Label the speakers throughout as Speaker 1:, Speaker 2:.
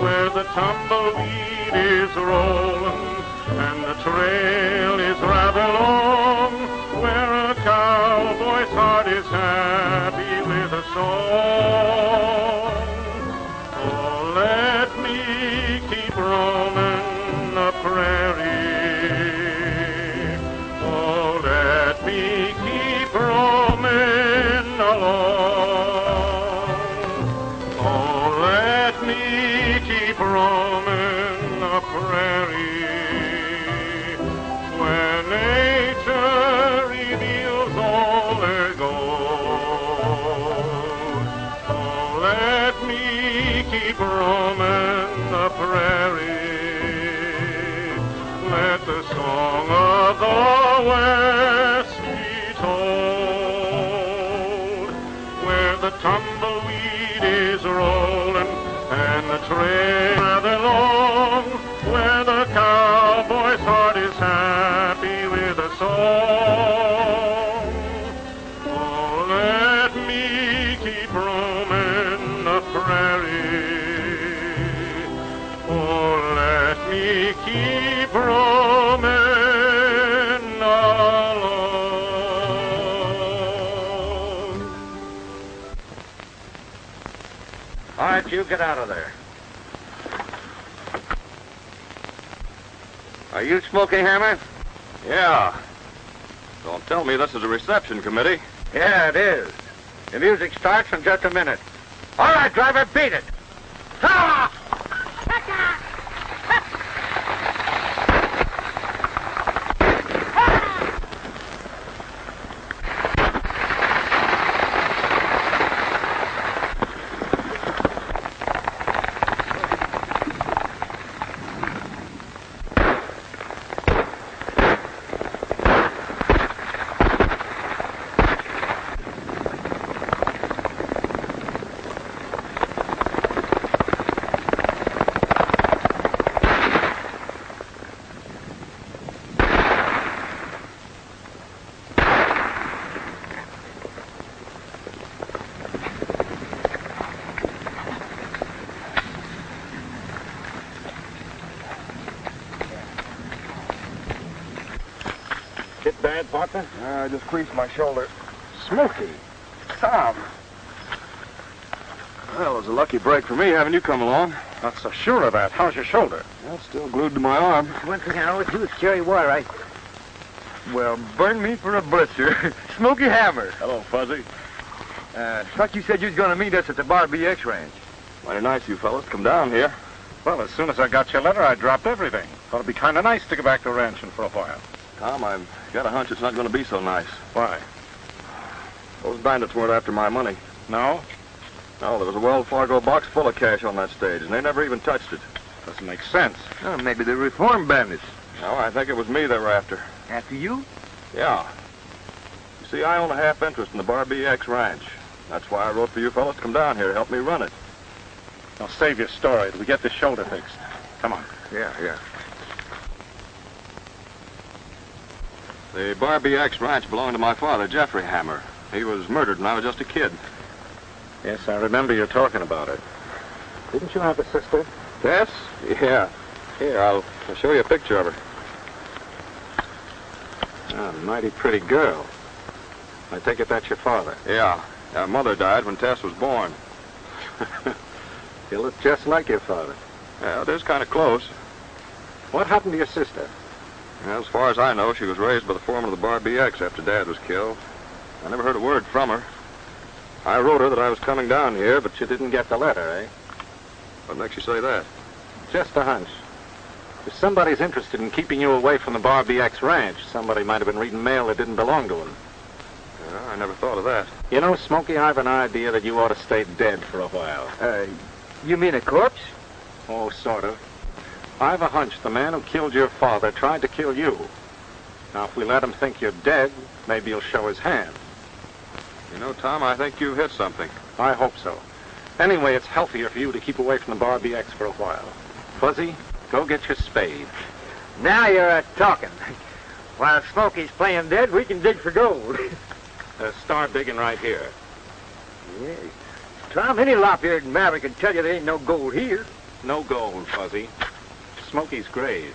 Speaker 1: where the tumbleweed is rolling, and the trail is rather long, where a cowboy's heart is happy with a song. Oh, let me keep roaming the prairie. Oh, let me keep roaming along. Oh, let me keep roaming the prairie, where nature reveals all her gold. Oh, let me keep roaming the prairie. Let the song of the West be told, where the tumbleweed is rolling and the trail rather long, where the cowboy's heart is happy with a song. Oh, let me keep roaming the prairie. Oh, let me keep roaming along.
Speaker 2: All right, you get out of there. Are you Smoky Hammer?
Speaker 3: Yeah. Don't tell me this is a reception committee.
Speaker 2: Yeah, it is. The music starts in just a minute. All right, driver, beat it. Ah!
Speaker 1: Hit bad, partner?
Speaker 3: I just creased my shoulder.
Speaker 1: Smoky. Tom.
Speaker 3: Well, it was a lucky break for me having you come along.
Speaker 1: Not so sure of that. How's your shoulder?
Speaker 3: Well, it's still glued to my arm.
Speaker 2: One thing I always do is carry water.
Speaker 4: Well, burn me for a blister. Smoky Hammer.
Speaker 3: Hello, Fuzzy.
Speaker 4: Thought you said you was going to meet us at the Bar BX ranch.
Speaker 3: Mighty nice you fellas to come down here.
Speaker 1: Well, as soon as I got your letter, I dropped everything. Thought it'd be kind of nice to go back to ranching for a while.
Speaker 3: Tom, I've got a hunch it's not going to be so nice.
Speaker 1: Why?
Speaker 3: Those bandits weren't after my money.
Speaker 1: No?
Speaker 3: No, there was a Wells Fargo box full of cash on that stage, and they never even touched it.
Speaker 1: Doesn't make sense.
Speaker 4: Oh, maybe the reform bandits.
Speaker 3: No, I think it was me they were after.
Speaker 4: After you?
Speaker 3: Yeah. You see, I own a half interest in the Bar BX ranch. That's why I wrote for you fellas to come down here to help me run it.
Speaker 1: Now, save your story till we get this shoulder fixed. Come on.
Speaker 4: Yeah.
Speaker 3: The Bar BX ranch belonged to my father, Jeffrey Hammer. He was murdered when I was just a kid.
Speaker 1: Yes, I remember you talking about it. Didn't you have a sister?
Speaker 3: Tess? Yeah. Here, I'll show you a picture of her.
Speaker 1: A mighty pretty girl. I take it that's your father.
Speaker 3: Yeah. Our mother died when Tess was born.
Speaker 1: You look just like your father.
Speaker 3: Yeah, it is kind of close.
Speaker 1: What happened to your sister?
Speaker 3: Well, as far as I know, she was raised by the foreman of the Bar BX after Dad was killed. I never heard a word from her. I wrote her that I was coming down here, but
Speaker 1: You didn't get the letter, eh?
Speaker 3: what makes you say that?
Speaker 1: Just a hunch. If somebody's interested in keeping you away from the Bar BX ranch, somebody might have been reading mail that didn't belong to him.
Speaker 3: Yeah, I never thought of that.
Speaker 1: You know, Smokey, I have an idea that you ought to stay dead for a while.
Speaker 4: You mean a corpse?
Speaker 1: Oh, sort of. I've a hunch the man who killed your father tried to kill you. Now, if we let him think you're dead, maybe he'll show his hand.
Speaker 3: You know, Tom, I think you've hit something.
Speaker 1: I hope so. Anyway, it's healthier for you to keep away from the Bar BX for a while. Fuzzy, go get your spade.
Speaker 4: Now you're talking. While Smokey's playing dead, we can dig for gold.
Speaker 1: Start digging right here.
Speaker 4: Yeah. Tom, any lop-eared maverick can tell you there ain't no gold here.
Speaker 1: No gold, Fuzzy. Smokey's grave.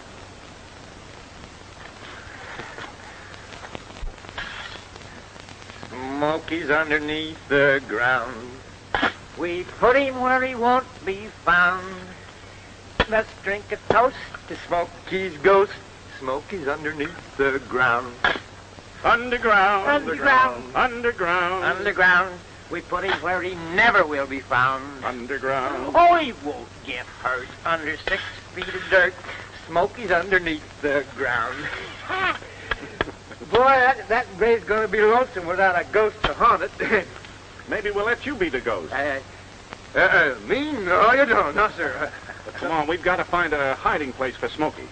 Speaker 4: Smokey's underneath the ground. We put him where he won't be found. Let's drink a toast to Smokey's ghost. Smokey's underneath the ground.
Speaker 1: Underground.
Speaker 4: Underground.
Speaker 1: Underground.
Speaker 4: Underground. We put him where he never will be found.
Speaker 1: Underground.
Speaker 4: Oh, he won't get hurt under 6 feet of dirt. Smokey's underneath the ground. Boy, that grave's going to be lonesome without a ghost to haunt it.
Speaker 1: Maybe we'll let you be the ghost.
Speaker 4: Me? No, you don't. No, sir.
Speaker 1: But come on, we've got to find a hiding place for Smokey.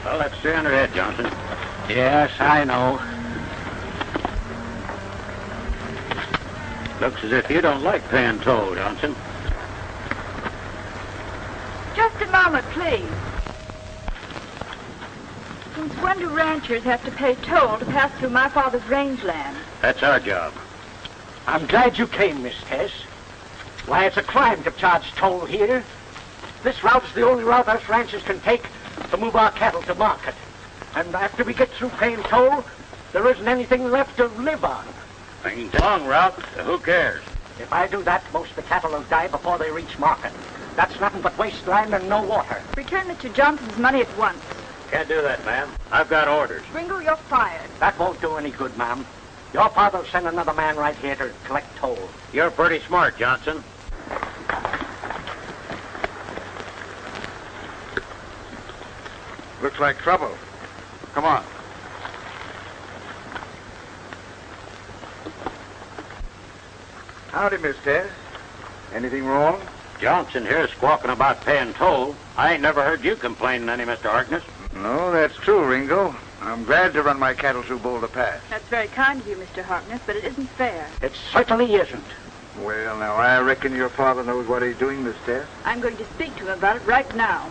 Speaker 5: Well, let's stay on her head, Johnson.
Speaker 4: Yes, I know.
Speaker 5: Looks as if you don't like paying toll, Johnson.
Speaker 6: Just a moment, please. Since when do ranchers have to pay toll to pass through my father's rangeland?
Speaker 5: That's our job.
Speaker 4: I'm glad you came, Miss Tess. Why, it's a crime to charge toll here. This route's the only route us ranchers can take to move our cattle to market. And after we get through paying toll, there isn't anything left to live on.
Speaker 5: Ain't a long route, so who cares?
Speaker 4: If I do that, most of the cattle will die before they reach market. That's nothing but wasteland and no water.
Speaker 6: Return Mr. Johnson's money at once.
Speaker 5: Can't do that, ma'am. I've got orders.
Speaker 6: Ringo, you're fired.
Speaker 4: That won't do any good, ma'am. Your father'll send another man right here to collect toll.
Speaker 5: You're pretty smart, Johnson.
Speaker 2: Looks like trouble. Come on. Howdy, Miss Tess. Anything wrong?
Speaker 5: Johnson here squawking about paying toll. I ain't never heard you complaining any, Mr. Harkness.
Speaker 2: No, that's true, Ringo. I'm glad to run my cattle through Boulder Pass.
Speaker 6: That's very kind of you, Mr. Harkness, but it isn't fair.
Speaker 4: It certainly isn't.
Speaker 2: Well, now, I reckon your father knows what he's doing, Miss Tess.
Speaker 6: I'm going to speak to him about it right now.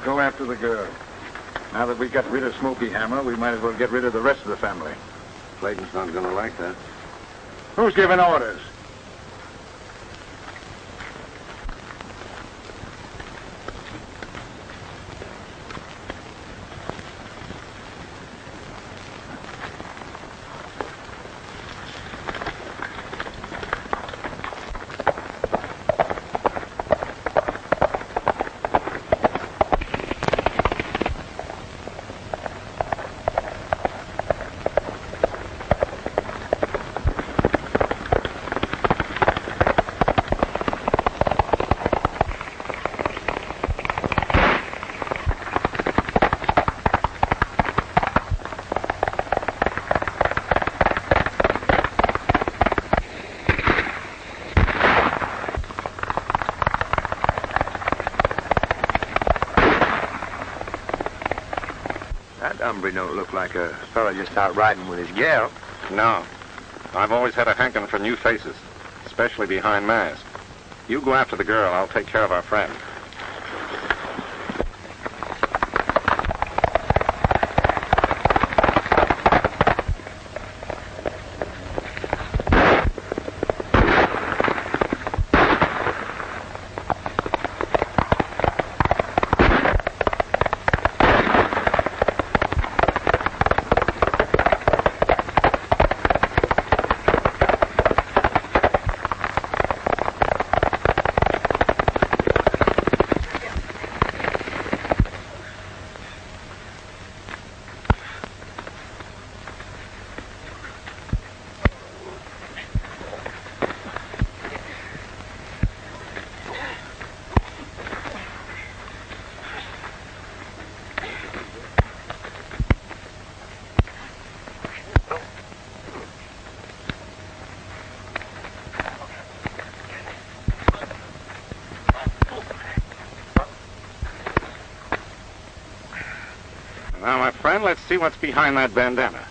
Speaker 2: Go after the girl. Now that we got rid of Smoky Hammer, we might as well get rid of the rest of the family.
Speaker 3: Clayton's not going to like that.
Speaker 2: Who's giving orders?
Speaker 3: Hombre don't look like a fella just out riding with his gal.
Speaker 1: No. I've always had a hankering for new faces, especially behind masks. You go after the girl. I'll take care of our friend. then, let's see what's behind that bandana.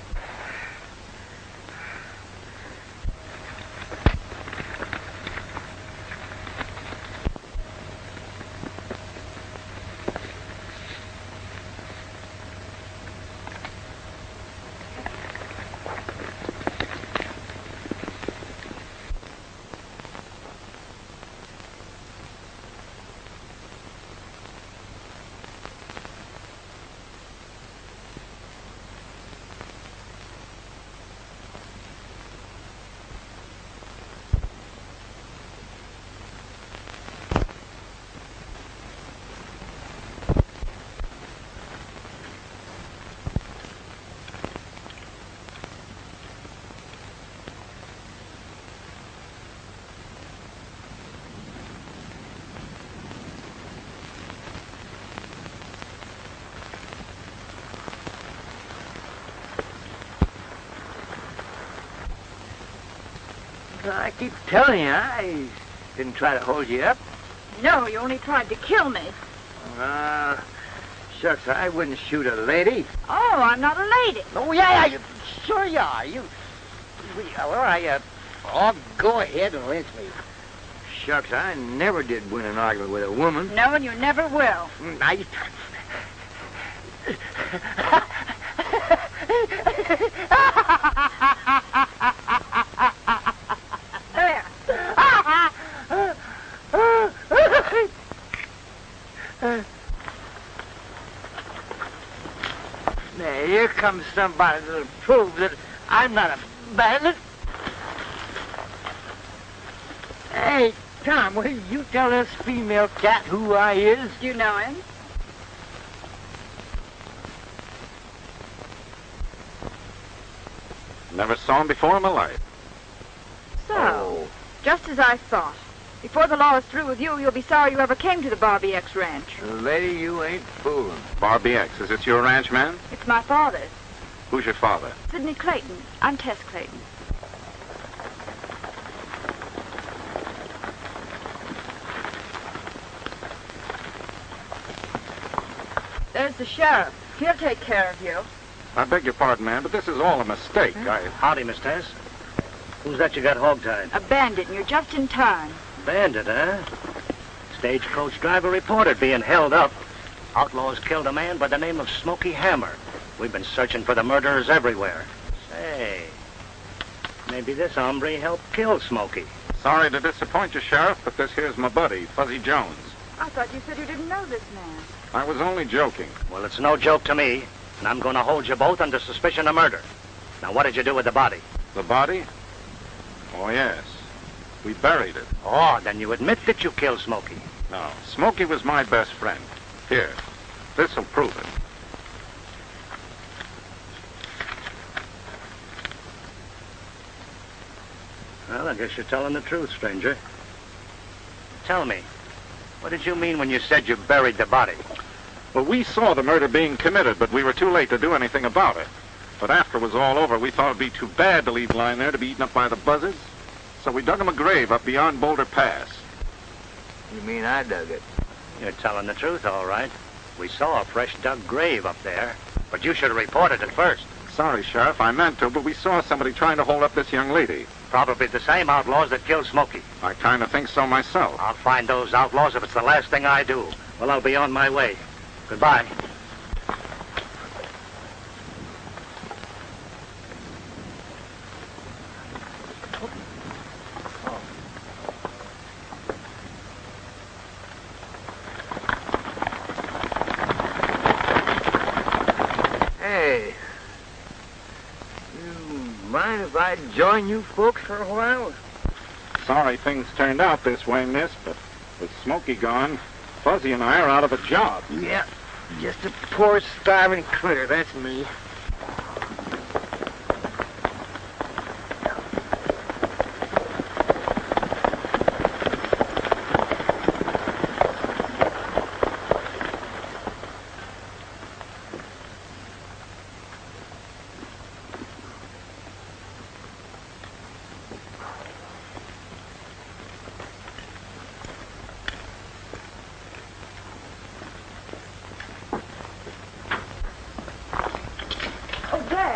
Speaker 2: I keep telling you, I didn't try to hold you up.
Speaker 6: No, you only tried to kill me.
Speaker 2: Shucks, I wouldn't shoot a lady.
Speaker 6: Oh, I'm not a lady.
Speaker 2: Oh, yeah, sure you are. All right, go ahead and lynch me. Shucks, I never did win an argument with a woman.
Speaker 6: No, and you never will. There.
Speaker 2: Now, here comes somebody that'll prove that I'm not a bandit. Hey, Tom, will you tell this female cat who I is?
Speaker 6: Do you know him?
Speaker 1: Never saw him before in my life.
Speaker 6: So, just as I thought. Before the law is through with you, you'll be sorry you ever came to the Barbie X Ranch.
Speaker 2: Lady, you ain't fooling.
Speaker 1: Barbie X, is it your ranch, man?
Speaker 6: It's my father's.
Speaker 1: Who's your father?
Speaker 6: Sidney Clayton. I'm Tess Clayton. There's the sheriff. He'll take care of you.
Speaker 1: I beg your pardon, man, but this is all a mistake.
Speaker 5: Howdy, Miss Tess. Who's that you got hogtied?
Speaker 6: A bandit, and you're just in time.
Speaker 5: Bandit, huh? Stagecoach driver reported being held up. Outlaws killed a man by the name of Smoky Hammer. We've been searching for the murderers everywhere. Say, maybe this hombre helped kill Smoky.
Speaker 1: Sorry to disappoint you, Sheriff, but this here's my buddy, Fuzzy Jones.
Speaker 6: I thought you said you didn't know this man.
Speaker 1: I was only joking.
Speaker 5: Well, it's no joke to me, and I'm going to hold you both under suspicion of murder. Now, what did you do with the body?
Speaker 1: The body? Oh, yes. We buried it.
Speaker 5: Oh, then you admit that you killed Smoky.
Speaker 1: No, Smokey was my best friend. Here, this'll prove it.
Speaker 5: Well, I guess you're telling the truth, stranger. Tell me, what did you mean when you said you buried the body?
Speaker 1: Well, we saw the murder being committed, but we were too late to do anything about it. But after it was all over, we thought it'd be too bad to leave it lying there to be eaten up by the buzzards. So we dug him a grave up beyond Boulder Pass.
Speaker 2: You mean I dug it?
Speaker 5: You're telling the truth, all right. We saw a fresh dug grave up there, but you should have reported it first.
Speaker 1: Sorry, Sheriff, I meant to, but we saw somebody trying to hold up this young lady.
Speaker 5: Probably the same outlaws that killed Smoky.
Speaker 1: I kind of think so myself.
Speaker 5: I'll find those outlaws if it's the last thing I do. Well, I'll be on my way. Goodbye.
Speaker 2: Hey, you mind if I join you folks for a while?
Speaker 1: Sorry things turned out this way, miss, but with Smokey gone, Fuzzy and I are out of a job.
Speaker 2: Yeah, just a poor starving critter, that's me.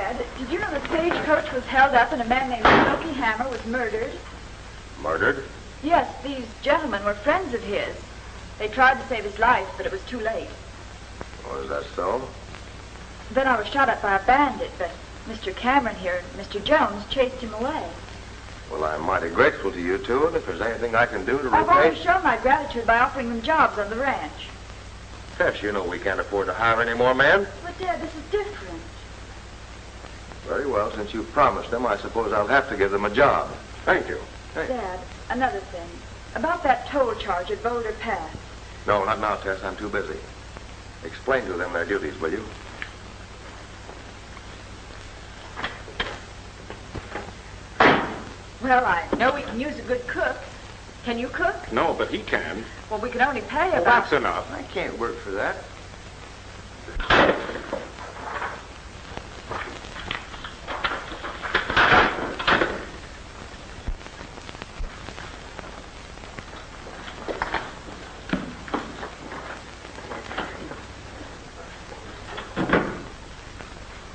Speaker 6: Dad, did you know the stagecoach was held up and a man named Smoky Hammer was murdered?
Speaker 3: Murdered?
Speaker 6: Yes, these gentlemen were friends of his. They tried to save his life, but it was too late.
Speaker 3: Oh, is that so?
Speaker 6: Then I was shot at by a bandit, but Mr. Cameron here and Mr. Jones chased him away.
Speaker 3: Well, I'm mighty grateful to you two, and if there's anything I can do to
Speaker 6: I've
Speaker 3: repay...
Speaker 6: always shown my gratitude by offering them jobs on the ranch.
Speaker 3: Tess, you know we can't afford to hire any more men.
Speaker 6: But, Dad, this is different.
Speaker 3: Very well, since you've promised them, I suppose I'll have to give them a job. Thank you.
Speaker 6: Dad, another thing. About that toll charge at Boulder Pass.
Speaker 3: No, not now, Tess. I'm too busy. Explain to them their duties, will you?
Speaker 6: Well, I know we can use a good cook. Can you cook?
Speaker 1: No, but he can.
Speaker 6: Well, we can only pay
Speaker 1: Well,
Speaker 6: about...
Speaker 1: that's enough.
Speaker 3: I can't work for that.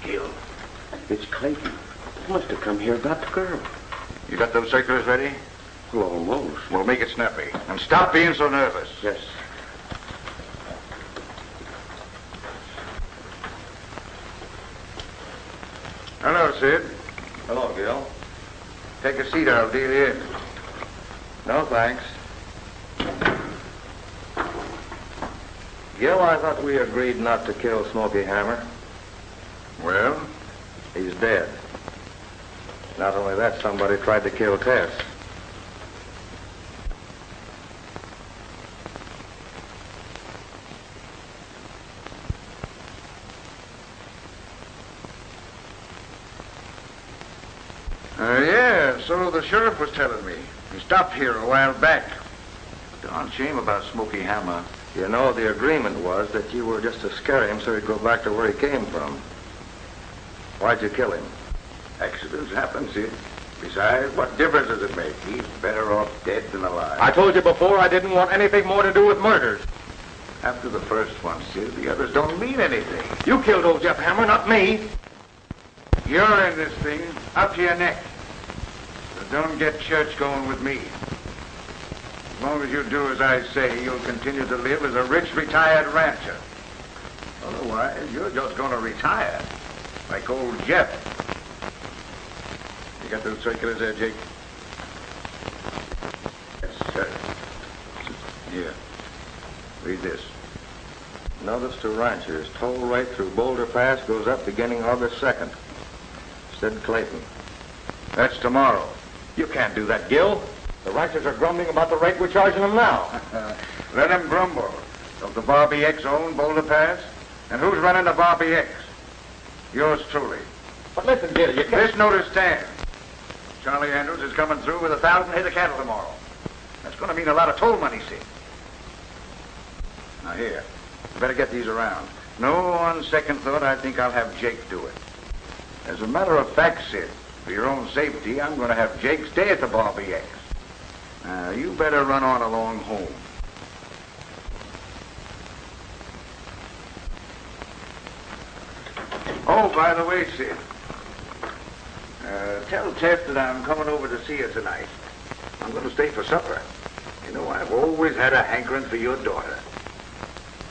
Speaker 4: Gil, it's Clayton. He must have come here about the girl.
Speaker 2: You got those circulars ready?
Speaker 4: Well, almost.
Speaker 2: Well, make it snappy. And stop being so nervous.
Speaker 4: Yes.
Speaker 2: Hello, Sid.
Speaker 3: Hello, Gil.
Speaker 2: Take a seat. I'll deal you in.
Speaker 3: No, thanks. Gil, I thought we agreed not to kill Smoky Hammer.
Speaker 2: Well?
Speaker 3: He's dead. Not only that, somebody tried to kill Tess.
Speaker 2: Yeah, so the sheriff was telling me. He stopped here a while back. Darn shame about Smoky Hammer.
Speaker 3: You know, the agreement was that you were just to scare him so he'd go back to where he came from. Why'd you kill him?
Speaker 2: Accidents happen, Sid. Besides, what difference does it make? He's better off dead than alive.
Speaker 3: I told you before I didn't want anything more to do with murders.
Speaker 2: After the first one, Sid, the others don't mean anything.
Speaker 3: You killed old Jeff Hammer, not me.
Speaker 2: You're in this thing, up to your neck. But don't get church going with me. As long as you do as I say, you'll continue to live as a rich retired rancher. Otherwise, you're just going to retire, like old Jeff. You got those circulars there, Jake? Yes, sir. Here. Read this.
Speaker 3: Notice to ranchers, toll rate through Boulder Pass goes up beginning August 2nd. Sid Clayton.
Speaker 2: That's tomorrow.
Speaker 3: You can't do that, Gil. The ranchers are grumbling about the rate we're charging them now.
Speaker 2: Let them grumble. Don't the Barbie X own Boulder Pass? And who's running the Barbie X? Yours truly.
Speaker 3: But listen, Gil, you can't...
Speaker 2: This notice stands. Charlie Andrews is coming through with 1,000 head of cattle tomorrow. That's going to mean a lot of toll money, Sid. Now here, you better get these around. No, on second thought, I think I'll have Jake do it. As a matter of fact, Sid, for your own safety, I'm going to have Jake stay at the Barbie X. Now, you better run on along home. Oh, by the way, Sid, tell Tess that I'm coming over to see her tonight. I'm going to stay for supper. You know, I've always had a hankering for your daughter.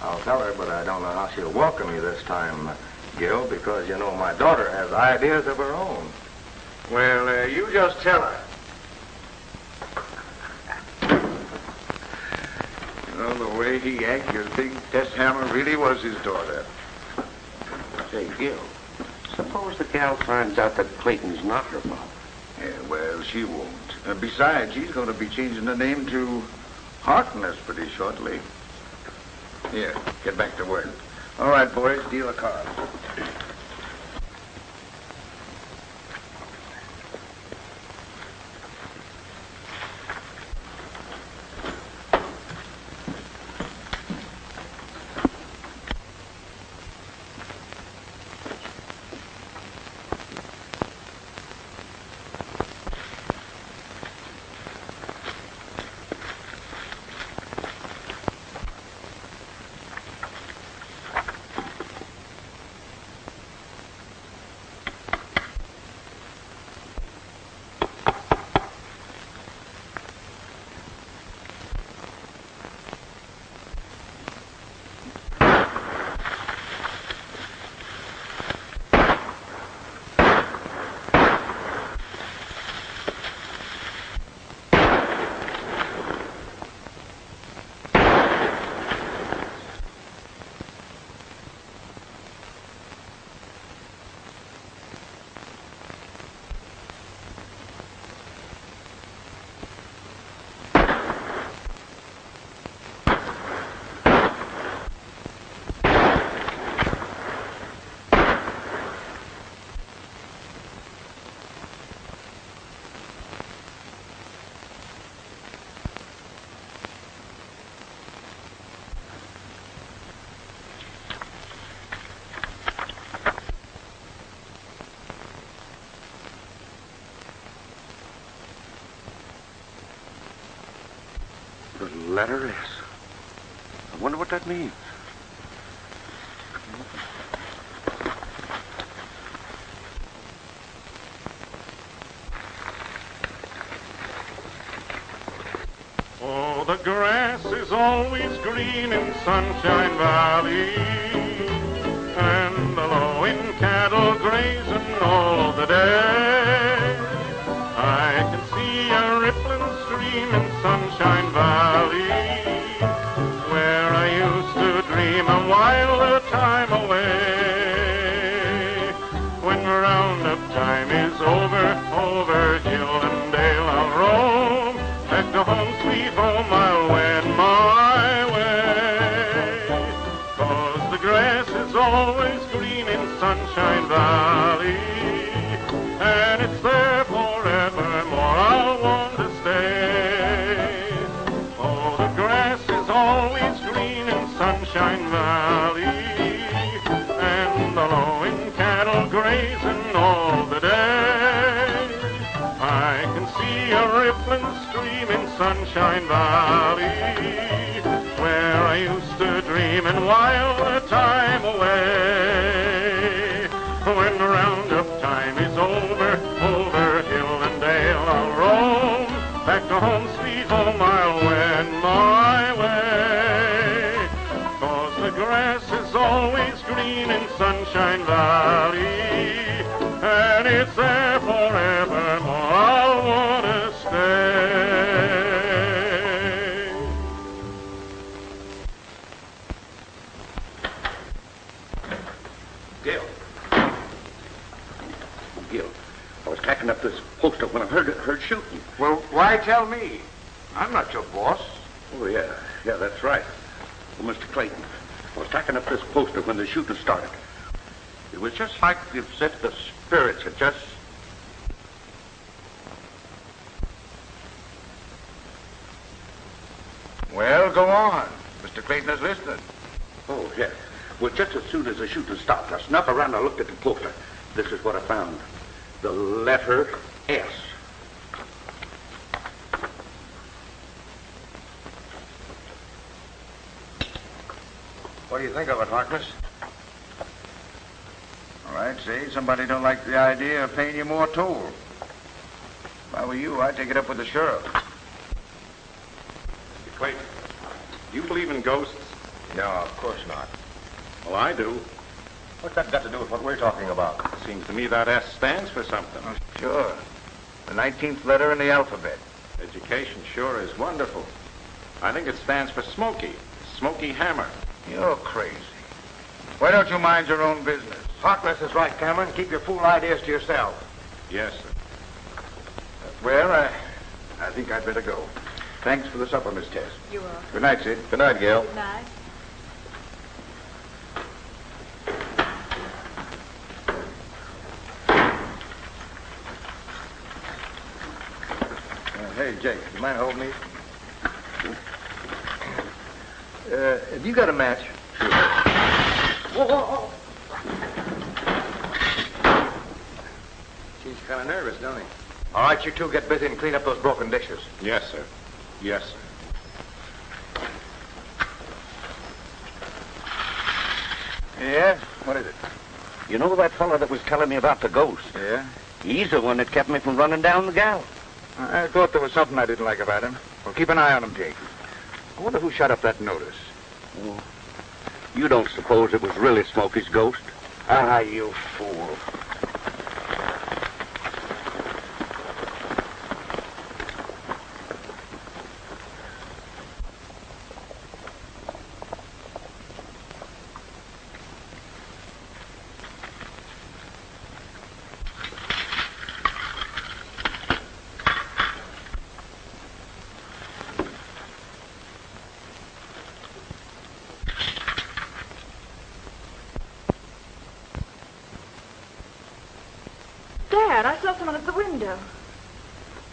Speaker 3: I'll tell her, but I don't know how she'll welcome you this time, Gil, because, you know, my daughter has ideas of her own.
Speaker 2: Well, you just tell her. You know, the way he acts, you'd think Tess Hammer really was his daughter.
Speaker 4: Say, Gil, suppose the gal finds out that Clayton's not her father.
Speaker 2: Yeah, well, she won't. Besides, she's going to be changing the name to Harkness pretty shortly. Here, get back to work. All right, boys, deal the cards.
Speaker 7: The letter S. I wonder what that means.
Speaker 1: Oh, the grass is always green in Sunshine Valley, and the lowing cattle grazing all the day. I can see a rippling stream in Sunshine Valley, where I used to dream a while time away. When roundup time is over hill and dale I'll roam, back to home sweet home I'll wend my way. 'Cause the grass is always green in Sunshine Valley, and it's there forevermore I'll want to stay. Oh, the grass is always green in Sunshine Valley, and the lowing cattle grazing all the day. I can see a rippling stream in Sunshine Valley, where I used to dream and while the time away. When roundup time is over hill and dale I'll roam, back to home sweet home I'll wend my way. 'Cause the grass is always green in Sunshine Valley, and it's there forevermore I'll want to stay.
Speaker 7: Gil, I was tacking up this poster when I heard shooting.
Speaker 2: Well, why tell me? I'm not your boss.
Speaker 7: Oh, yeah, that's right. Well, Mr. Clayton, I was tacking up this poster when the shooting started. It was just like if the spirits had just...
Speaker 2: Well, go on. Mr. Clayton is listening.
Speaker 7: Oh, yeah. Well, just as soon as the shooting stopped, I snuck around and I looked at the poster. This is what I found. The letter S.
Speaker 2: What do you think of it, Harkness? All right, see, somebody don't like the idea of paying you more toll. If I were you, I'd take it up with the sheriff.
Speaker 1: Mr. Clayton, do you believe in ghosts?
Speaker 2: No, of course not.
Speaker 1: Well, I do.
Speaker 2: What's that got to do with what we're talking about?
Speaker 1: Seems to me that S stands for something.
Speaker 2: Oh, sure. The 19th letter in the alphabet.
Speaker 1: Education sure is wonderful. I think it stands for Smoky. Smoky Hammer.
Speaker 2: You're crazy. Why don't you mind your own business?
Speaker 4: Harkness is right, Cameron. Keep your fool ideas to yourself.
Speaker 1: Yes, sir.
Speaker 2: Well, I think I'd better go. Thanks for the supper, Miss Tess.
Speaker 6: You are.
Speaker 2: Good night, Sid. Good night, Gail.
Speaker 6: Good night.
Speaker 2: Hey, Jake, you mind holding me? Have you got a match?
Speaker 7: Sure.
Speaker 2: Whoa. She's kind of nervous, don't he? All right, you two get busy and clean up those broken dishes.
Speaker 1: Yes, sir. Yes, sir.
Speaker 2: Yeah? What is it?
Speaker 7: You know that fellow that was telling me about the ghost?
Speaker 2: Yeah?
Speaker 7: He's the one that kept me from running down the gal.
Speaker 2: I thought there was something I didn't like about him. Well, keep an eye on him, Jake. I wonder who shot up that notice.
Speaker 7: Oh, you don't suppose it was really Smokey's ghost?
Speaker 2: Ah, you fool.
Speaker 6: Dad, I saw someone at the window.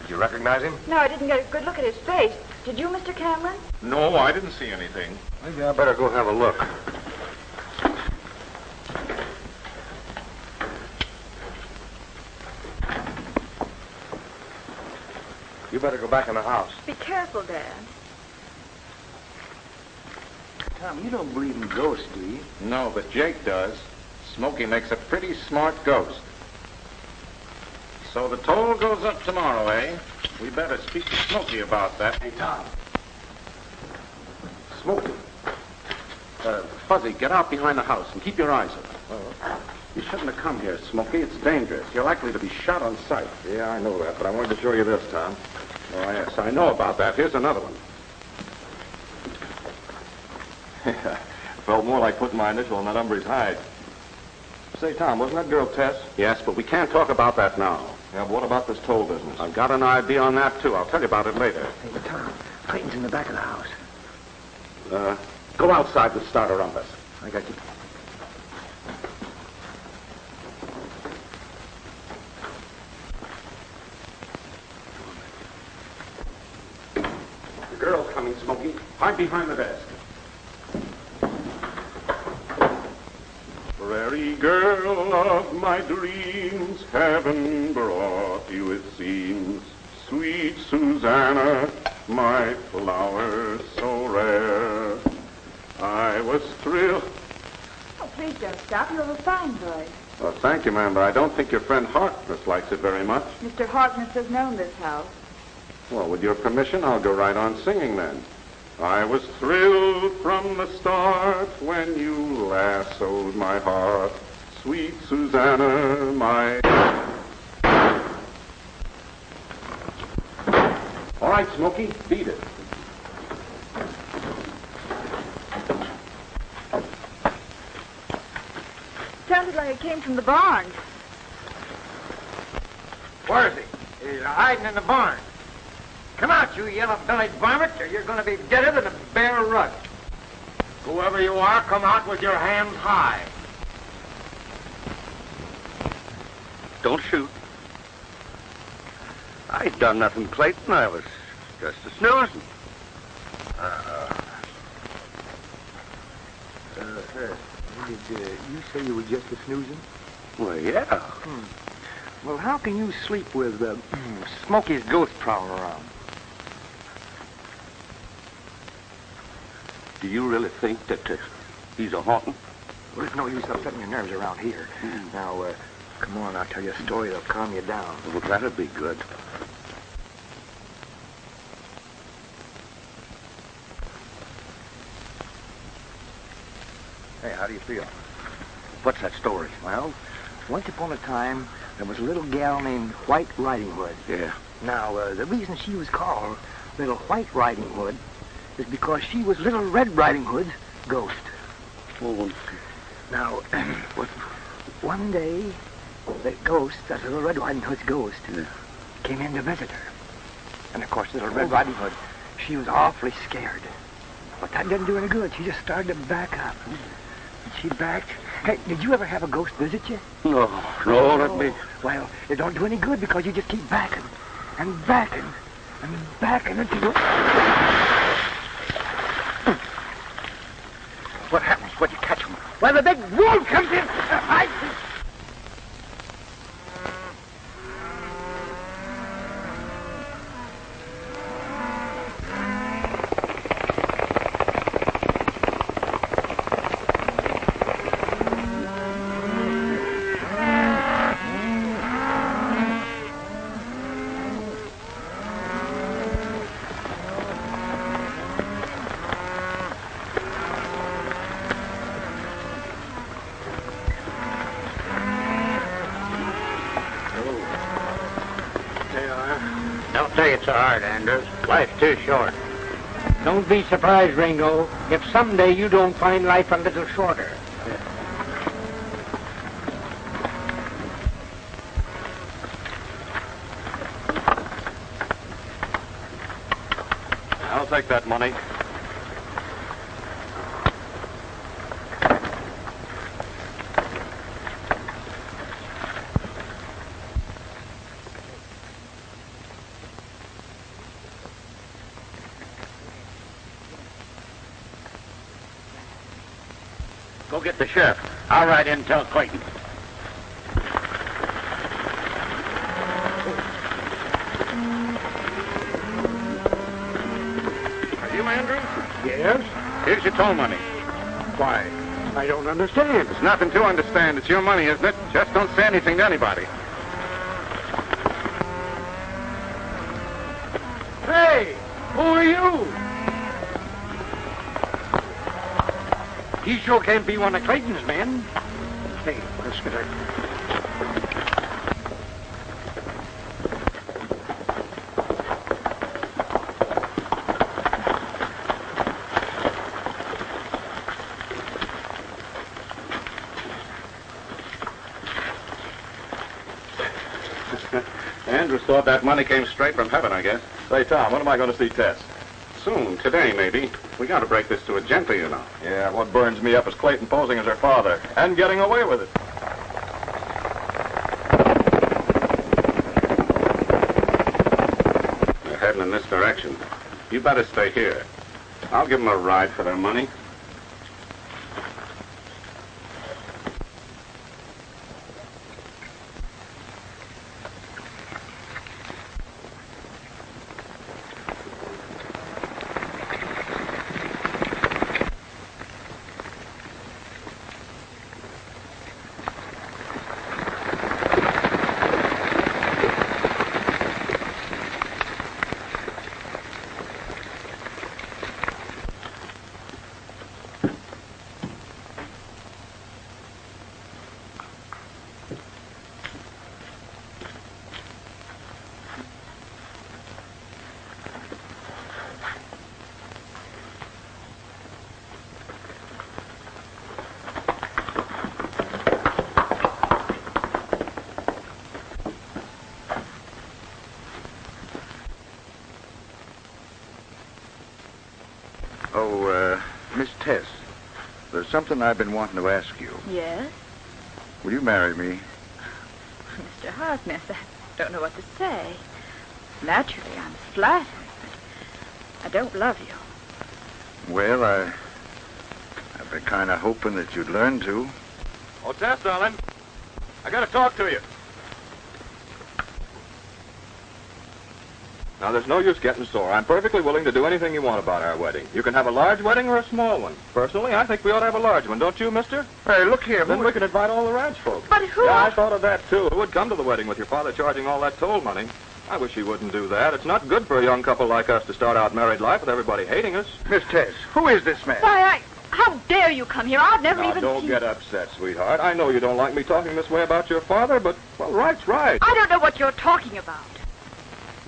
Speaker 2: Did you recognize him?
Speaker 6: No, I didn't get a good look at his face. Did you, Mr. Cameron?
Speaker 1: No, I didn't see anything.
Speaker 2: Maybe I better go have a look. You better go back in the house.
Speaker 6: Be careful, Dad.
Speaker 8: Tom, you don't believe in ghosts, do you?
Speaker 1: No, but Jake does. Smokey makes a pretty smart ghost. So the toll goes up tomorrow, eh? We better speak to Smokey about that.
Speaker 8: Hey, Tom.
Speaker 1: Smokey. Fuzzy, get out behind the house and keep your eyes open. You shouldn't have come here, Smokey. It's dangerous. You're likely to be shot on sight.
Speaker 3: Yeah, I know that, but I wanted to show you this, Tom.
Speaker 1: Oh, yes, I know about that. Here's another one.
Speaker 3: Felt more like putting my initial on that hombre's hide. Say, Tom, wasn't that girl Tess?
Speaker 1: Yes, but we can't talk about that now.
Speaker 3: Yeah, but what about this toll business?
Speaker 1: I've got an idea on that, too. I'll tell you about it later.
Speaker 8: Hey, Tom, Clayton's in the back of the house.
Speaker 1: Go outside and start a rumpus.
Speaker 8: I got you.
Speaker 1: The girl's coming, Smokey. Hide behind the desk. Prairie girl of my dreams, heaven brought you, it seems. Sweet Susanna, my flower so rare. I was thrilled.
Speaker 6: Oh, please don't stop. You have a fine voice.
Speaker 1: Well, thank you, ma'am, but I don't think your friend Harkness likes it very much.
Speaker 6: Mr. Harkness has known this house.
Speaker 1: Well, with your permission, I'll go right on singing then. I was thrilled from the start when you lassoed my heart. Sweet Susanna, my... All right, Smokey, beat it.
Speaker 6: Sounded like it came from the barn.
Speaker 4: Where is he? He's hiding in the barn. Come out, you yellow-bellied varmint, or you're going to be deader than a bear rug. Whoever you are, come out with your hands high.
Speaker 7: Don't shoot. I done nothing, Clayton. I was just a snoozing.
Speaker 8: Did you say you were just a snoozing?
Speaker 7: Well, yeah.
Speaker 8: Well, how can you sleep with Smokey's ghost prowling around?
Speaker 7: Do you really think that he's a haunting?
Speaker 8: Well, there's no use upsetting your nerves around here. Now, come on, I'll tell you a story that'll calm you down.
Speaker 7: Well, that'd be good.
Speaker 8: Hey, how do you feel?
Speaker 7: What's that story?
Speaker 8: Well, once upon a time, there was a little gal named White Riding Hood.
Speaker 7: Yeah.
Speaker 8: Now, the reason she was called Little White Riding Hood is because she was Little Red Riding Hood's ghost.
Speaker 7: Oh.
Speaker 8: Now, one day, the ghost, that Little Red Riding Hood's ghost, came in to visit her. And, of course, Little Red Riding Hood, she was awfully scared. But that didn't do any good. She just started to back up. And she backed. Hey, did you ever have a ghost visit you?
Speaker 7: No, let me...
Speaker 8: Well, it don't do any good because you just keep backing and backing and backing until...
Speaker 4: What happens when you catch him? Well, the big wolf comes in. Don't say it's so hard, Andrews. Life's too short.
Speaker 5: Don't be surprised, Ringo, if someday you don't find life a little shorter.
Speaker 3: I'll take that money.
Speaker 4: Go get the sheriff. I'll ride in and tell Clayton.
Speaker 1: Are you Andrews?
Speaker 5: Yes?
Speaker 1: Here's your toll money.
Speaker 4: Why, I don't understand.
Speaker 1: There's nothing to understand. It's your money, isn't it? Just don't say anything to anybody.
Speaker 4: Hey, who are you? He sure can't be one of Clayton's men. Hey, let's get her.
Speaker 1: Andrews thought that money came straight from heaven, I guess.
Speaker 3: Say, Tom, when am I going to see Tess?
Speaker 1: Soon, today, maybe. We got to break this to a gently, you know.
Speaker 3: Yeah, what burns me up is Clayton posing as her father and getting away with it.
Speaker 1: They're heading in this direction. You better stay here. I'll give them a ride for their money.
Speaker 2: Miss Tess, there's something I've been wanting to ask you.
Speaker 6: Yes?
Speaker 2: Will you marry me?
Speaker 6: Mr. Harkness, I don't know what to say. Naturally, I'm flattered, but I don't love you.
Speaker 2: Well, I've been kind of hoping that you'd learn to.
Speaker 3: Oh, Tess, darling. I got to talk to you. Now, there's no use getting sore. I'm perfectly willing to do anything you want about our wedding. You can have a large wedding or a small one. Personally, I think we ought to have a large one, don't you, mister?
Speaker 2: Hey, look here.
Speaker 3: Then we can invite all the ranch folks.
Speaker 6: But who...
Speaker 3: Yeah, I thought of that, too. Who would come to the wedding with your father charging all that toll money? I wish he wouldn't do that. It's not good for a young couple like us to start out married life with everybody hating us.
Speaker 2: Miss Tess, who is this man?
Speaker 6: Why, how dare you come here? I've never
Speaker 3: Now,
Speaker 6: even
Speaker 3: don't
Speaker 6: seen...
Speaker 3: get upset, sweetheart. I know you don't like me talking this way about your father, but, well, right's right.
Speaker 6: I don't know what you're talking about.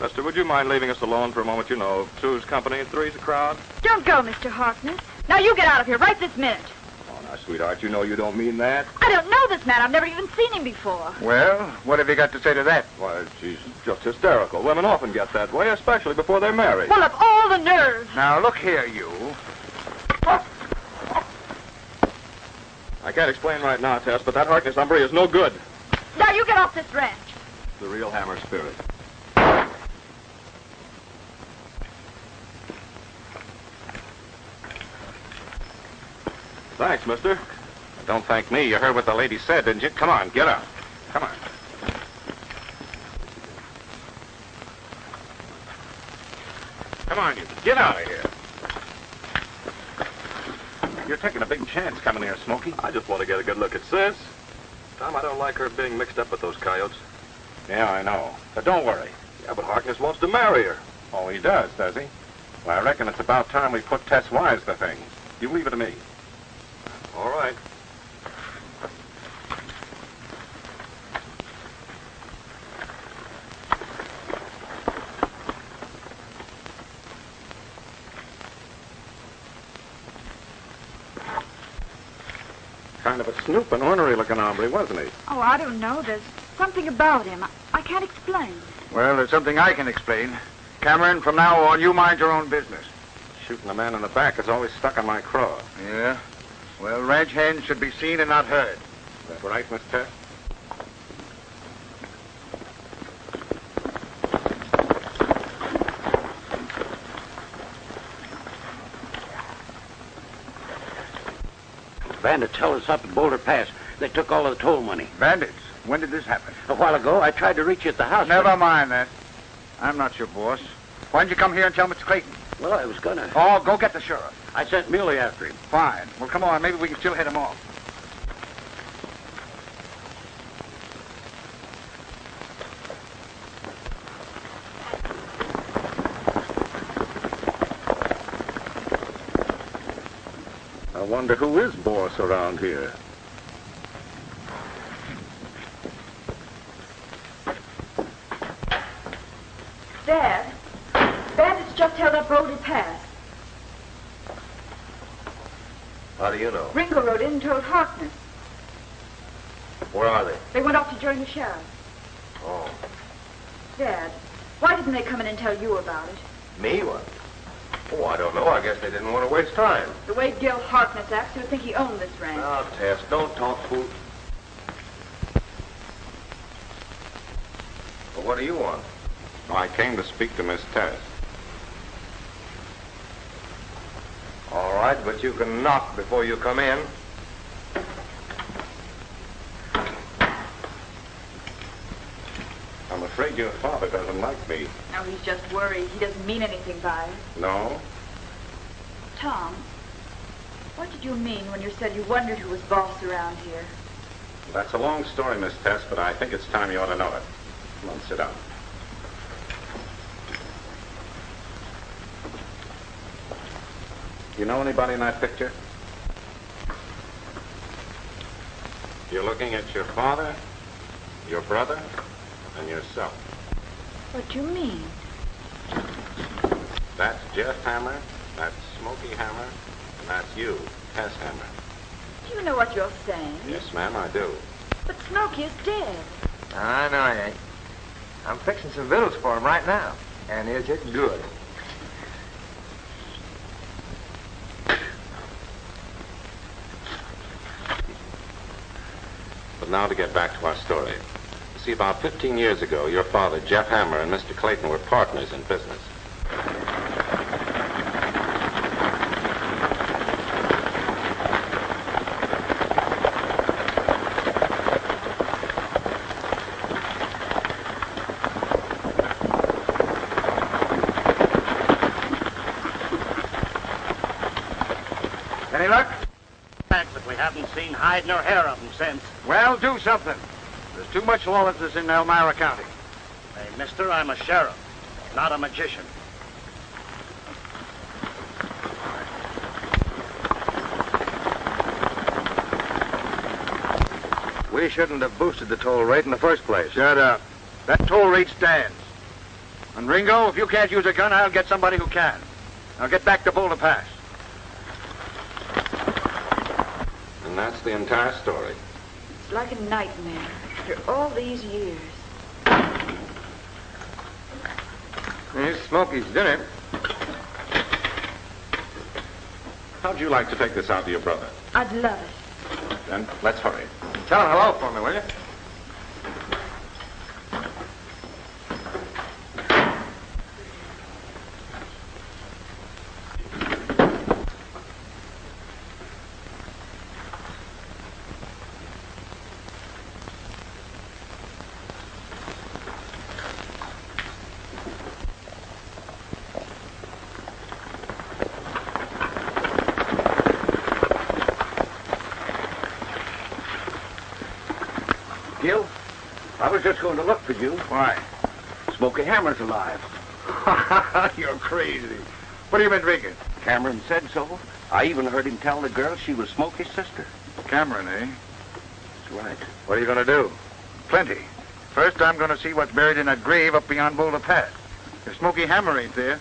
Speaker 3: Mister, would you mind leaving us alone for a moment? You know, two's company and three's a crowd.
Speaker 6: Don't go, Mr. Harkness. Now you get out of here right this minute.
Speaker 3: Oh, now, sweetheart, you know you don't mean that.
Speaker 6: I don't know this man. I've never even seen him before.
Speaker 2: Well, what have you got to say to that?
Speaker 3: Why, she's just hysterical. Women often get that way, especially before they're married.
Speaker 6: Well, of all the nerve.
Speaker 2: Now, look here, you.
Speaker 3: I can't explain right now, Tess, but that Harkness hombre is no good.
Speaker 6: Now you get off this ranch.
Speaker 3: The real Hammer spirit. Thanks, mister.
Speaker 1: Don't thank me. You heard what the lady said, didn't you? Come on, get up. Come on. Come on, you. Get out of here. You're taking a big chance coming here, Smokey.
Speaker 3: I just want to get a good look at Sis. Tom, I don't like her being mixed up with those coyotes.
Speaker 1: Yeah, I know. But don't worry.
Speaker 3: Yeah, but Harkness wants to marry her.
Speaker 1: Oh, he does he? Well, I reckon it's about time we put Tess wise to things. You leave it to me.
Speaker 3: All right.
Speaker 1: Kind of a snoop and ornery-looking hombre, wasn't he?
Speaker 6: Oh, I don't know. There's something about him. I can't explain.
Speaker 2: Well, there's something I can explain. Cameron, from now on, you mind your own business.
Speaker 1: Shooting a man in the back is always stuck in my craw.
Speaker 2: Yeah? Well, ranch hands should be seen and not heard.
Speaker 1: Is that right, Miss Tess?
Speaker 4: Bandits held us up at Boulder Pass. They took all of the toll money.
Speaker 2: Bandits? When did this happen?
Speaker 4: A while ago, I tried to reach you at the house.
Speaker 2: Never mind that. I'm not your boss. Why didn't you come here and tell Mr. Clayton?
Speaker 5: Well, I was gonna.
Speaker 2: Oh, go get the sheriff.
Speaker 5: I sent Muley after him.
Speaker 2: Fine. Well, come on. Maybe we can still head him off.
Speaker 1: I wonder who is boss around here.
Speaker 6: Dad, bandits just held up Boulder Pass.
Speaker 3: How do you know?
Speaker 6: Ringo rode in and told Harkness.
Speaker 3: Where are they?
Speaker 6: They went off to join the sheriff.
Speaker 3: Oh.
Speaker 6: Dad, why didn't they come in and tell you about it?
Speaker 3: Me? What? Oh, I don't know. I guess they didn't want to waste time.
Speaker 6: The way Gil Harkness acts, you would think he owned this ranch.
Speaker 3: Now, Tess, don't talk fool. Well, what do you want?
Speaker 1: I came to speak to Miss Tess.
Speaker 3: All right, but you can knock before you come in.
Speaker 1: I'm afraid your father doesn't like me.
Speaker 6: No, he's just worried. He doesn't mean anything by it.
Speaker 1: No?
Speaker 6: Tom, what did you mean when you said you wondered who was boss around here?
Speaker 1: That's a long story, Miss Tess, but I think it's time you ought to know it. Come on, sit down. You know anybody in that picture? You're looking at your father, your brother, and yourself.
Speaker 6: What do you mean?
Speaker 1: That's Jeff Hammer, that's Smokey Hammer, and that's you, Tess Hammer.
Speaker 6: Do you know what you're saying?
Speaker 1: Yes, ma'am, I do.
Speaker 6: But Smokey is dead.
Speaker 8: I know I ain't. I'm fixing some victuals for him right now. And is it good?
Speaker 1: But now to get back to our story. See, about 15 years ago, your father, Jeff Hammer, and Mr. Clayton were partners in business.
Speaker 2: Any luck?
Speaker 5: But we haven't seen hide nor hair of them since.
Speaker 2: Well, do something. There's too much lawlessness in Elmira County.
Speaker 5: Hey, mister, I'm a sheriff, not a magician.
Speaker 3: We shouldn't have boosted the toll rate in the first place.
Speaker 2: Shut up. That toll rate stands. And Ringo, if you can't use a gun, I'll get somebody who can. Now get back to Boulder Pass.
Speaker 1: And that's the entire story.
Speaker 6: It's like a nightmare after all these years.
Speaker 3: Here's Smokey's dinner.
Speaker 1: How'd you like to take this out to your brother?
Speaker 6: I'd love it.
Speaker 1: Then let's hurry.
Speaker 3: Tell him hello for me, will you?
Speaker 4: Gil, I was just going to look for you.
Speaker 2: Why?
Speaker 4: Smokey Hammer's alive.
Speaker 2: You're crazy. What have you been drinking?
Speaker 4: Cameron said so. I even heard him tell the girl she was Smokey's sister.
Speaker 2: Cameron, eh?
Speaker 4: That's right.
Speaker 3: What are you going to do?
Speaker 2: Plenty. First, I'm going to see what's buried in that grave up beyond Boulder Pass. If Smokey Hammer ain't there,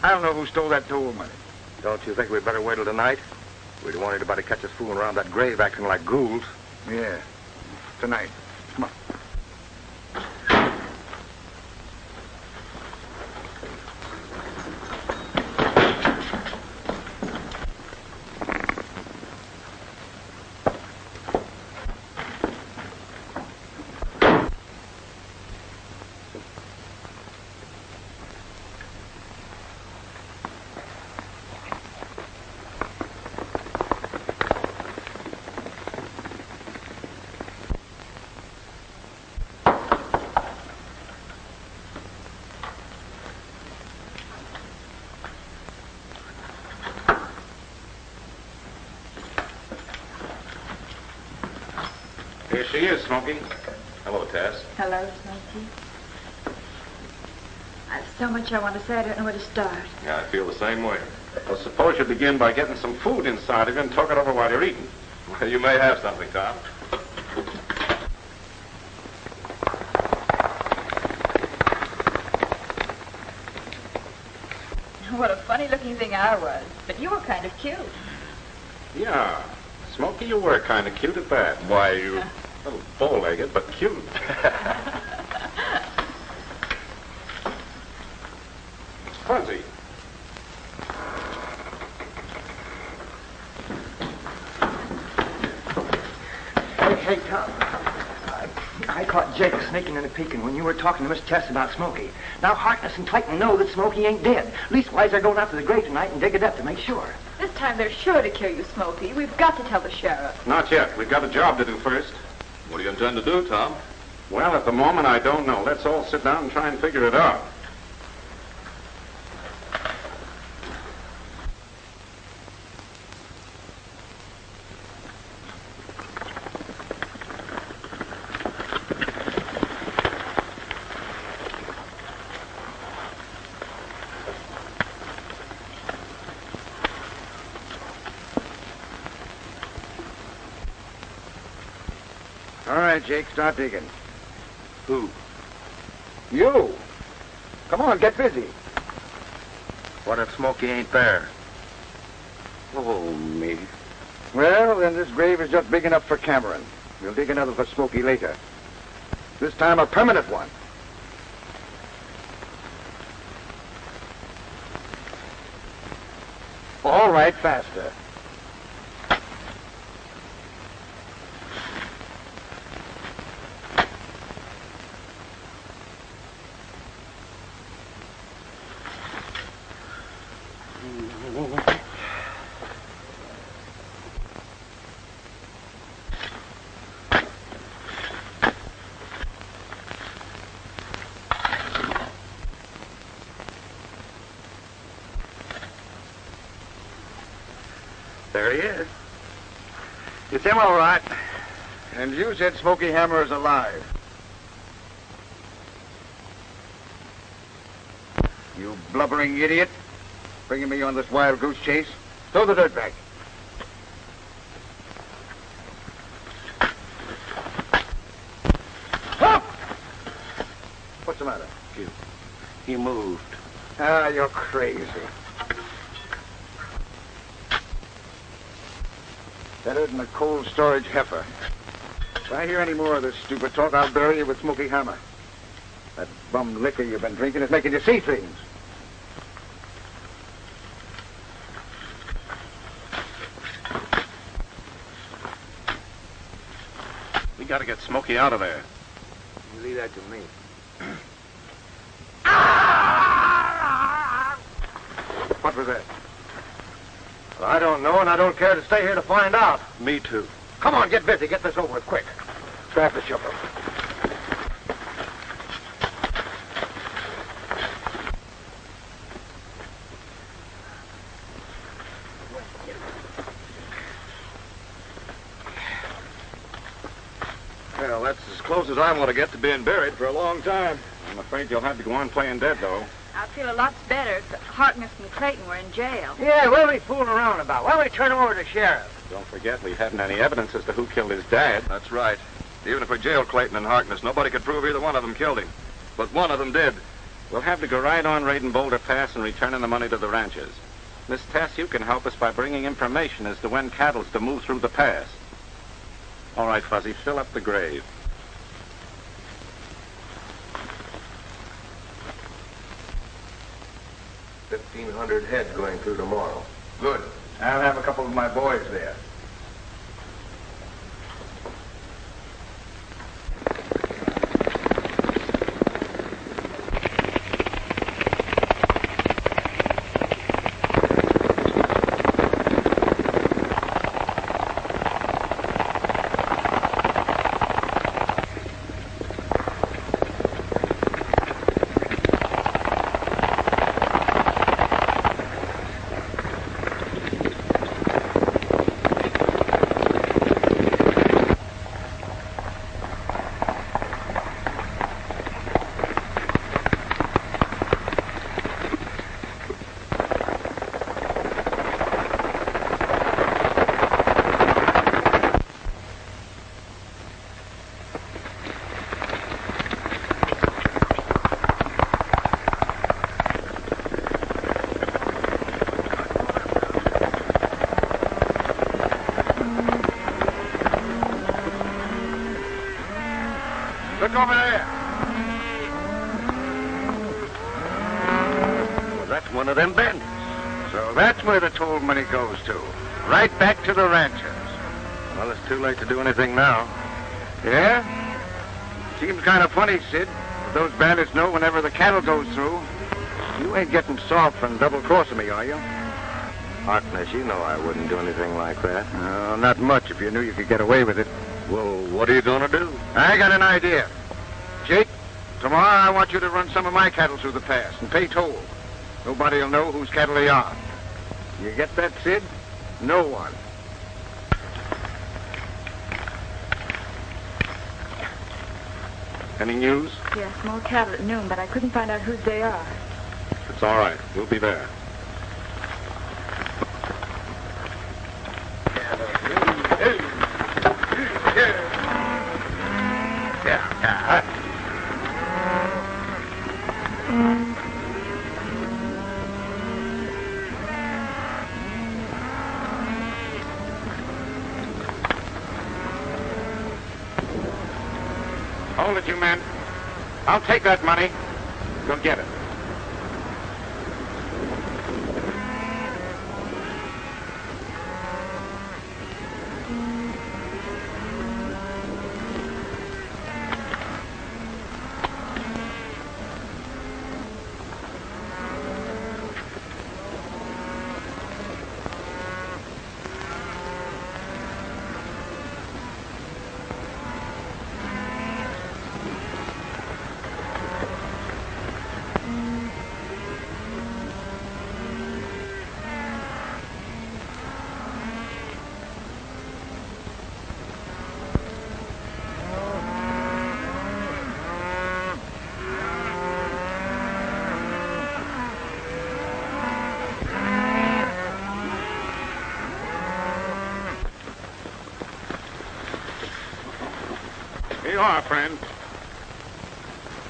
Speaker 2: I'll know who stole that toll money.
Speaker 3: Don't you think we'd better wait till tonight? We don't want anybody to catch us fooling around that grave acting like ghouls.
Speaker 2: Yeah. Tonight. Come on.
Speaker 1: Here she is, Smokey. Hello, Tess.
Speaker 6: Hello, Smokey. I've so much I want to say, I don't know where to start.
Speaker 3: Yeah, I feel the same way.
Speaker 1: Well, suppose you begin by getting some food inside of you and talk it over while you're eating.
Speaker 3: Well, you may have something, Tom.
Speaker 6: What a funny-looking thing I was. But you were kind of cute.
Speaker 1: Yeah. Smokey, you were kind of cute at that.
Speaker 3: Why, you...
Speaker 1: A little bow-legged, but cute. It's fuzzy.
Speaker 8: Hey, Tom. I caught Jake sneaking and peeking when you were talking to Miss Tess about Smokey. Now Harkness and Clayton know that Smokey ain't dead. Leastwise, they're going out to the grave tonight and dig it up to make sure.
Speaker 6: This time they're sure to kill you, Smokey. We've got to tell the sheriff.
Speaker 1: Not yet. We've got a job to do first.
Speaker 3: What do you intend to do, Tom?
Speaker 1: Well, at the moment, I don't know. Let's all sit down and try and figure it out.
Speaker 2: All right, Jake, start digging.
Speaker 3: Who?
Speaker 2: You. Come on, get busy.
Speaker 7: What if Smokey ain't there? Oh, me.
Speaker 2: Well, then this grave is just big enough for Cameron. We'll dig another for Smokey later. This time a permanent one. All right, faster.
Speaker 7: There he is.
Speaker 2: It's him, all right. And you said Smokey Hammer is alive. You blubbering idiot. Bringing me on this wild goose chase. Throw the dirt back. Up! What's the matter?
Speaker 7: He moved.
Speaker 2: Ah, you're crazy. Better than a cold storage heifer. If I hear any more of this stupid talk, I'll bury you with Smokey Hammer. That bum liquor you've been drinking is making you see things.
Speaker 1: We gotta get Smokey out of there.
Speaker 8: You leave that to me.
Speaker 2: What was that?
Speaker 8: Well, I don't know, and I don't care to stay here to find out.
Speaker 7: Me too.
Speaker 2: Come on, get busy. Get this over with, quick. Grab the shovel.
Speaker 3: Well, that's as close as I'm going to get to being buried for a long time.
Speaker 1: I'm afraid you'll have to go on playing dead, though.
Speaker 6: I'd feel a lot better if Harkness and Clayton were in jail.
Speaker 4: Yeah, what are we fooling around about? Why don't we turn over to the sheriff?
Speaker 1: Don't forget, we haven't any evidence as to who killed his dad.
Speaker 3: That's right. Even if we jailed Clayton and Harkness, nobody could prove either one of them killed him. But one of them did.
Speaker 1: We'll have to go right on raiding Boulder Pass and returning the money to the ranches. Miss Tess, you can help us by bringing information as to when cattle's to move through the pass. All right, Fuzzy, fill up the grave.
Speaker 7: $1,500 head going through tomorrow.
Speaker 2: Good. I'll have a couple of my boys there. over there.
Speaker 7: Well, that's one of them bandits.
Speaker 2: So that's where the toll money goes to. Right back to the ranchers.
Speaker 3: Well, it's too late to do anything now.
Speaker 2: Yeah? Seems kind of funny, Sid. But those bandits know whenever the cattle goes through. You ain't getting soft and double-crossing me, are you?
Speaker 3: Harkness, you know I wouldn't do anything like that.
Speaker 2: No, not much if you knew you could get away with it.
Speaker 3: Well, what are you going to do?
Speaker 2: I got an idea. Jake, tomorrow I want you to run some of my cattle through the pass and pay toll. Nobody'll know whose cattle they are. You get that, Sid? No one.
Speaker 1: Any news?
Speaker 6: Yes, more cattle at noon, but I couldn't find out whose they are.
Speaker 1: It's all right. We'll be there. Hold it, you men. I'll take that money. Go get it. Here you are, friend.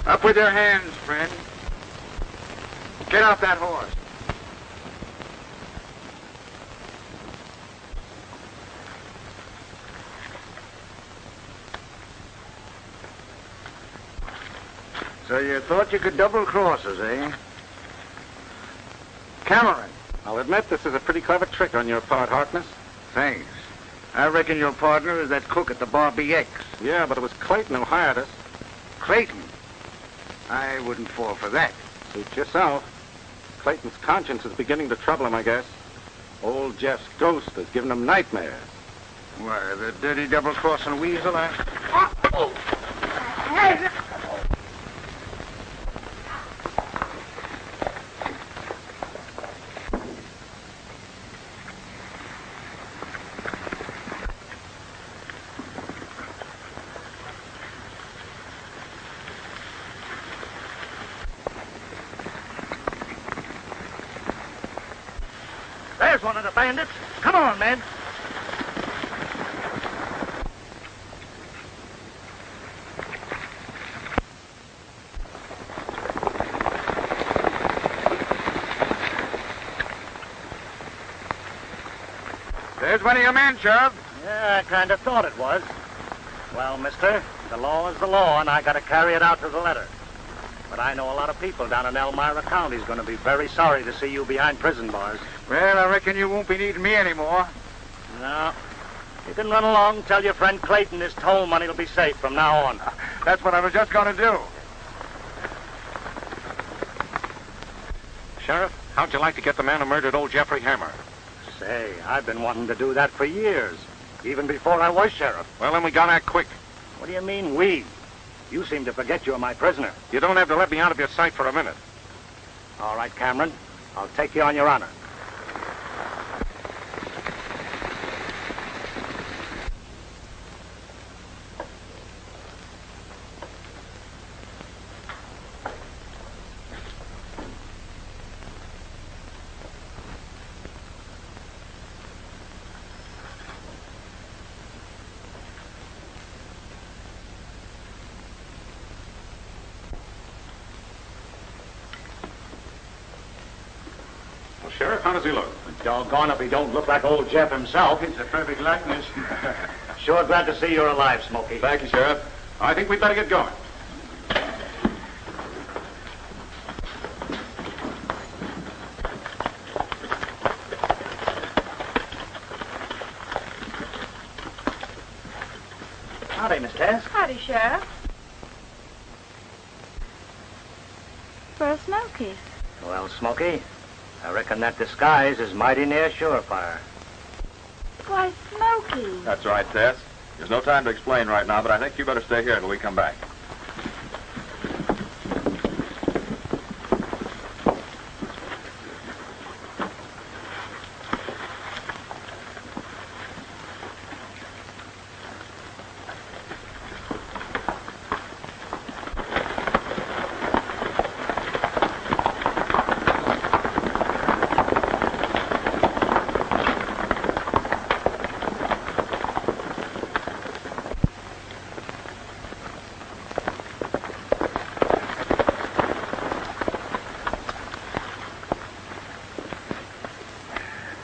Speaker 2: Up with your hands, friend. Get off that horse. So you thought you could double-cross us, eh? Cameron.
Speaker 1: I'll admit this is a pretty clever trick on your part, Harkness.
Speaker 2: Thanks. I reckon your partner is that cook at the Bar BX.
Speaker 1: Yeah, but it was Clayton who hired us.
Speaker 2: Clayton? I wouldn't fall for that.
Speaker 1: Suit yourself. Clayton's conscience is beginning to trouble him, I guess. Old Jeff's ghost has given him nightmares.
Speaker 2: Why, the dirty double-crossing weasel,
Speaker 5: There's one of the bandits. Come on, men.
Speaker 2: There's one of your men, Sheriff.
Speaker 5: Yeah, I kind of thought it was. Well, mister, the law is the law, and I got to carry it out to the letter. But I know a lot of people down in Elmira County is going to be very sorry to see you behind prison bars.
Speaker 2: Well, I reckon you won't be needing me anymore.
Speaker 5: No. You can run along and tell your friend Clayton his toll money will be safe from now on.
Speaker 2: That's what I was just going to do.
Speaker 1: Sheriff, how'd you like to get the man who murdered old Jeffrey Hammer?
Speaker 5: Say, I've been wanting to do that for years, even before I was sheriff.
Speaker 1: Well, then we got out quick.
Speaker 5: What do you mean, we? You seem to forget you're my prisoner.
Speaker 1: You don't have to let me out of your sight for a minute.
Speaker 5: All right, Cameron. I'll take you on your honor.
Speaker 1: Sheriff, how does he look?
Speaker 5: Doggone if he don't look like old Jeff himself.
Speaker 2: It's a perfect likeness.
Speaker 5: Sure glad to see you're alive, Smokey.
Speaker 1: Thank you, Sheriff. I think we'd better get going.
Speaker 5: Howdy, Miss Tess.
Speaker 6: Howdy, Sheriff. For a Smoky.
Speaker 5: Well, Smoky, I reckon that disguise is mighty near surefire.
Speaker 6: Why, Smoky.
Speaker 3: That's right, Tess. There's no time to explain right now, but I think you better stay here until we come back.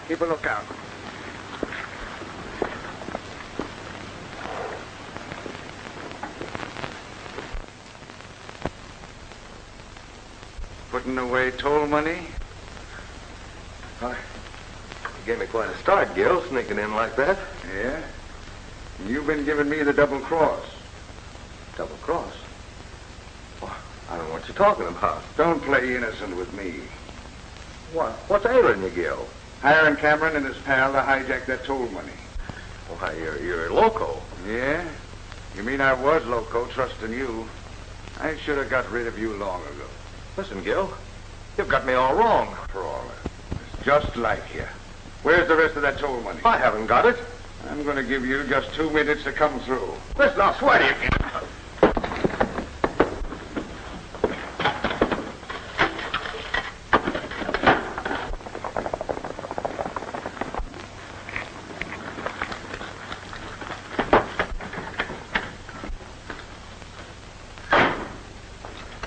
Speaker 2: Keep a lookout. Putting away toll money?
Speaker 3: You gave me quite a start, Gil, sneaking in like that.
Speaker 2: Yeah? And you've been giving me the double cross.
Speaker 3: Double cross? Well, I don't know what you're talking about.
Speaker 2: Don't play innocent with me.
Speaker 3: What's ailing you, Gil?
Speaker 2: Hiring Cameron and his pal to hijack that toll money.
Speaker 3: Why, you're loco.
Speaker 2: Yeah? You mean I was loco, trusting you? I should have got rid of you long ago.
Speaker 3: Listen, Gil, you've got me all wrong.
Speaker 2: For all that. It's just like you. Where's the rest of that toll money?
Speaker 3: I haven't got it.
Speaker 2: I'm going to give you just 2 minutes to come through.
Speaker 3: Listen, I'll swear to you.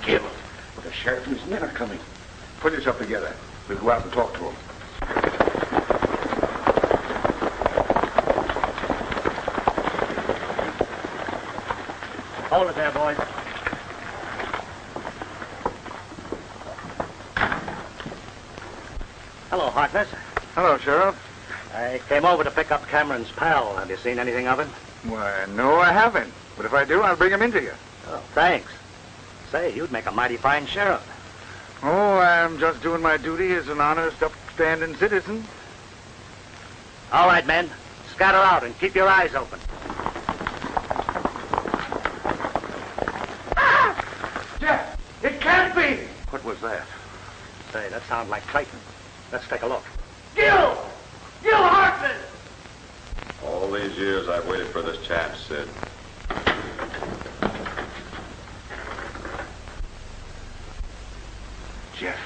Speaker 2: Gil, the sheriff and his men are coming. Put yourself together. We'll go out and talk to him.
Speaker 5: Hold it there, boys. Hello, Harkness.
Speaker 2: Hello, Sheriff.
Speaker 5: I came over to pick up Cameron's pal. Have you seen anything of him?
Speaker 2: Why, no, I haven't. But if I do, I'll bring him into you.
Speaker 5: Oh, thanks. Say, you'd make a mighty fine sheriff.
Speaker 2: Oh, I'm just doing my duty as an honest, upstanding citizen.
Speaker 5: All right, men. Scatter out and keep your eyes open.
Speaker 2: Jeff, it can't be!
Speaker 3: What was that?
Speaker 5: Say, that sounds like Clayton. Let's take a look.
Speaker 2: Gil! Gil Harkness!
Speaker 3: All these years I've waited for this chance, Sid.
Speaker 2: Jeff.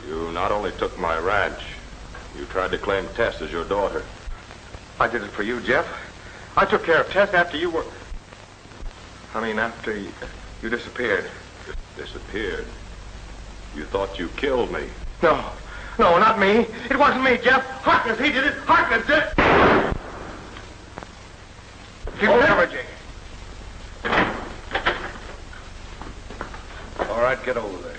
Speaker 3: You not only took my ranch, you tried to claim Tess as your daughter.
Speaker 2: I did it for you, Jeff. I took care of Tess after you were... after you disappeared.
Speaker 3: Disappeared? You thought you killed me.
Speaker 2: No, not me. It wasn't me, Jeff. Harkness, he did it. Harkness did it. Keep cover, Jake.
Speaker 3: All right, get over there.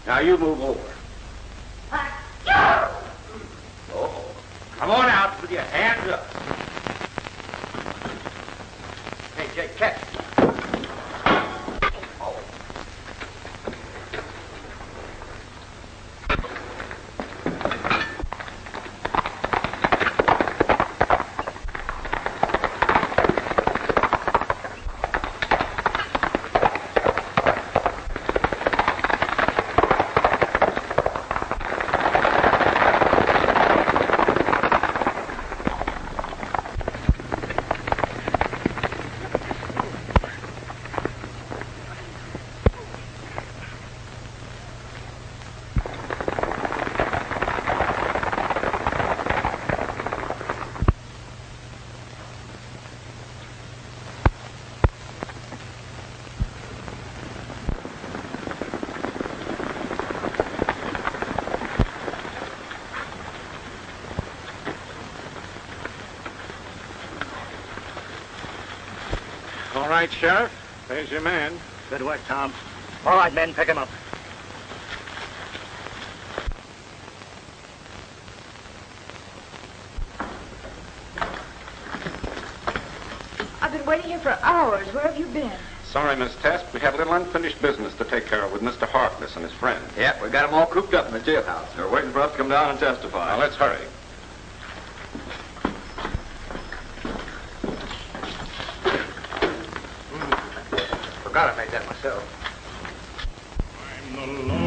Speaker 7: Now you move over. Oh, come on out with your hands up. Hey, Jake, catch. Oh.
Speaker 1: All right, Sheriff. There's your man.
Speaker 5: Good work, Tom. All right, men, pick him up.
Speaker 6: I've been waiting here for hours. Where have you been?
Speaker 1: Sorry, Miss Tess. We had a little unfinished business to take care of with Mr. Harkness and his friend.
Speaker 3: Yeah, we got them all cooped up in the jailhouse. They're waiting for us to come down and testify.
Speaker 1: Now, let's hurry.
Speaker 2: Forgot I made that myself.
Speaker 1: I'm the